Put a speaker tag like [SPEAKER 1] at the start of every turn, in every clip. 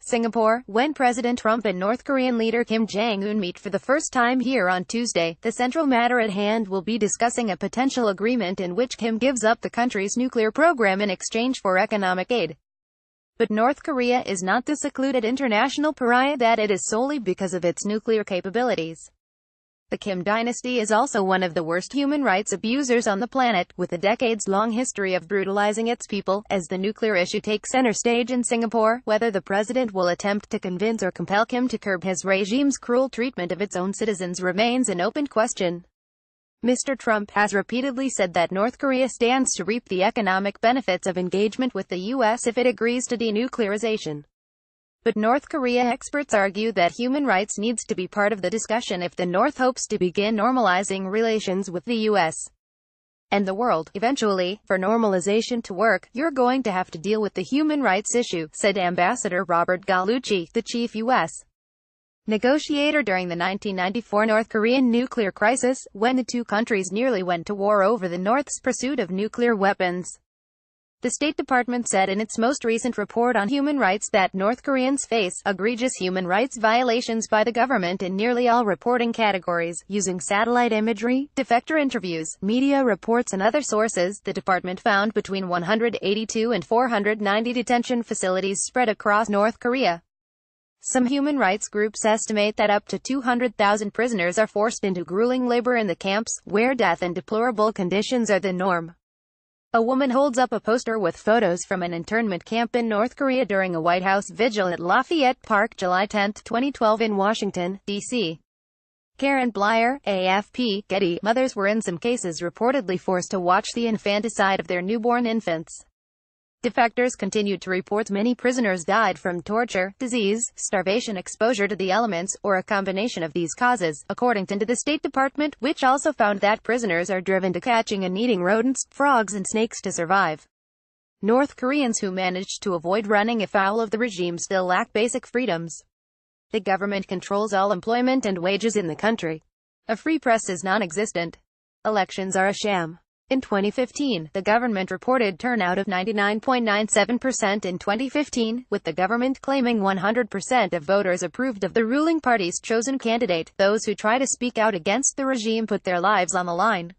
[SPEAKER 1] Singapore, when President Trump and North Korean leader Kim Jong Un meet for the first time here on Tuesday, the central matter at hand will be discussing a potential agreement in which Kim gives up the country's nuclear program in exchange for economic aid. But North Korea is not the secluded international pariah that it is solely because of its nuclear capabilities. The Kim dynasty is also one of the worst human rights abusers on the planet, with a decades-long history of brutalizing its people. As the nuclear issue takes center stage in Singapore, whether the president will attempt to convince or compel Kim to curb his regime's cruel treatment of its own citizens remains an open question. Mr. Trump has repeatedly said that North Korea stands to reap the economic benefits of engagement with the U.S. if it agrees to denuclearization. But North Korea experts argue that human rights needs to be part of the discussion if the North hopes to begin normalizing relations with the U.S. and the world. Eventually, for normalization to work, you're going to have to deal with the human rights issue, said Ambassador Robert Gallucci, the chief U.S. negotiator during the 1994 North Korean nuclear crisis, when the two countries nearly went to war over the North's pursuit of nuclear weapons. The State Department said in its most recent report on human rights that North Koreans face egregious human rights violations by the government in nearly all reporting categories. Using satellite imagery, defector interviews, media reports and other sources, the department found between 182 and 490 detention facilities spread across North Korea. Some human rights groups estimate that up to 200,000 prisoners are forced into grueling labor in the camps, where death and deplorable conditions are the norm. A woman holds up a poster with photos from an internment camp in North Korea during a White House vigil at Lafayette Park July 10, 2012 in Washington, D.C. Karen Blyer, AFP, Getty. Mothers were in some cases reportedly forced to watch the infanticide of their newborn infants. Defectors continued to report many prisoners died from torture, disease, starvation, exposure to the elements, or a combination of these causes, according to the State Department, which also found that prisoners are driven to catching and eating rodents, frogs and snakes to survive. North Koreans who managed to avoid running afoul of the regime still lack basic freedoms. The government controls all employment and wages in the country. A free press is non-existent. Elections are a sham. In 2015, the government reported turnout of 99.97% in 2015, with the government claiming 100% of voters approved of the ruling party's chosen candidate. Those who try to speak out against the regime put their lives on the line.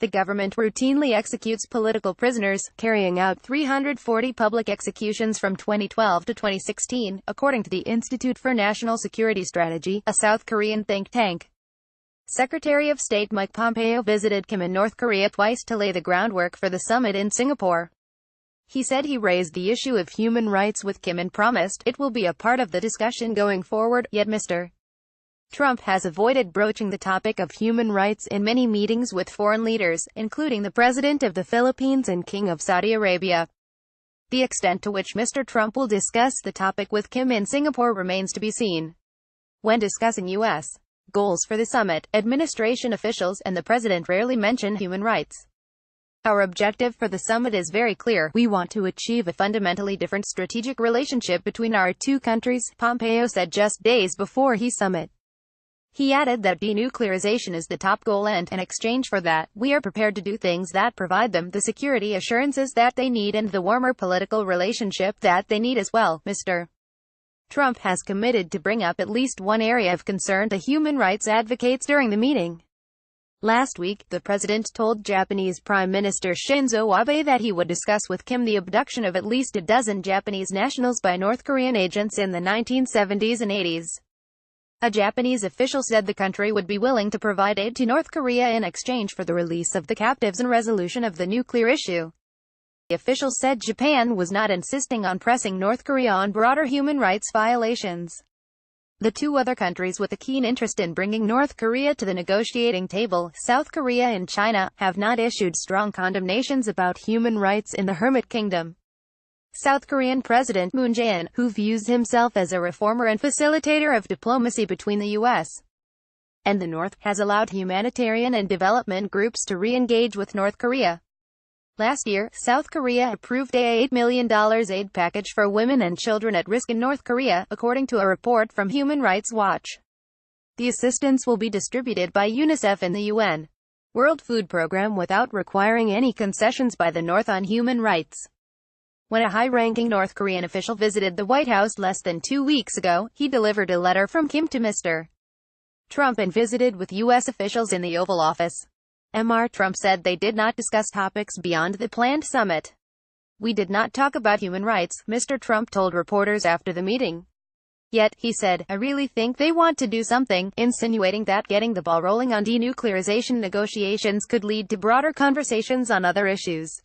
[SPEAKER 1] The government routinely executes political prisoners, carrying out 340 public executions from 2012 to 2016, according to the Institute for National Security Strategy, a South Korean think tank. Secretary of State Mike Pompeo visited Kim in North Korea twice to lay the groundwork for the summit in Singapore. He said he raised the issue of human rights with Kim and promised it will be a part of the discussion going forward, yet Mr. Trump has avoided broaching the topic of human rights in many meetings with foreign leaders, including the President of the Philippines and King of Saudi Arabia. The extent to which Mr. Trump will discuss the topic with Kim in Singapore remains to be seen. When discussing U.S. goals for the summit, administration officials and the president rarely mention human rights. Our objective for the summit is very clear. We want to achieve a fundamentally different strategic relationship between our two countries, Pompeo said just days before the summit. He added that denuclearization is the top goal and, in exchange for that, we are prepared to do things that provide them the security assurances that they need and the warmer political relationship that they need as well. Mr. Trump has committed to bring up at least one area of concern to human rights advocates during the meeting. Last week, the president told Japanese Prime Minister Shinzo Abe that he would discuss with Kim the abduction of at least a dozen Japanese nationals by North Korean agents in the 1970s and 80s. A Japanese official said the country would be willing to provide aid to North Korea in exchange for the release of the captives and resolution of the nuclear issue. The official said Japan was not insisting on pressing North Korea on broader human rights violations. The two other countries with a keen interest in bringing North Korea to the negotiating table, South Korea and China, have not issued strong condemnations about human rights in the Hermit Kingdom. South Korean President Moon Jae-in, who views himself as a reformer and facilitator of diplomacy between the U.S. and the North, has allowed humanitarian and development groups to re-engage with North Korea. Last year, South Korea approved a $8 million aid package for women and children at risk in North Korea, according to a report from Human Rights Watch. The assistance will be distributed by UNICEF and the UN World Food Program without requiring any concessions by the North on human rights. When a high-ranking North Korean official visited the White House less than 2 weeks ago, he delivered a letter from Kim to Mr. Trump and visited with U.S. officials in the Oval Office. Mr. Trump said they did not discuss topics beyond the planned summit. "We did not talk about human rights," Mr. Trump told reporters after the meeting. "Yet," he said, "I really think they want to do something," insinuating that getting the ball rolling on denuclearization negotiations could lead to broader conversations on other issues.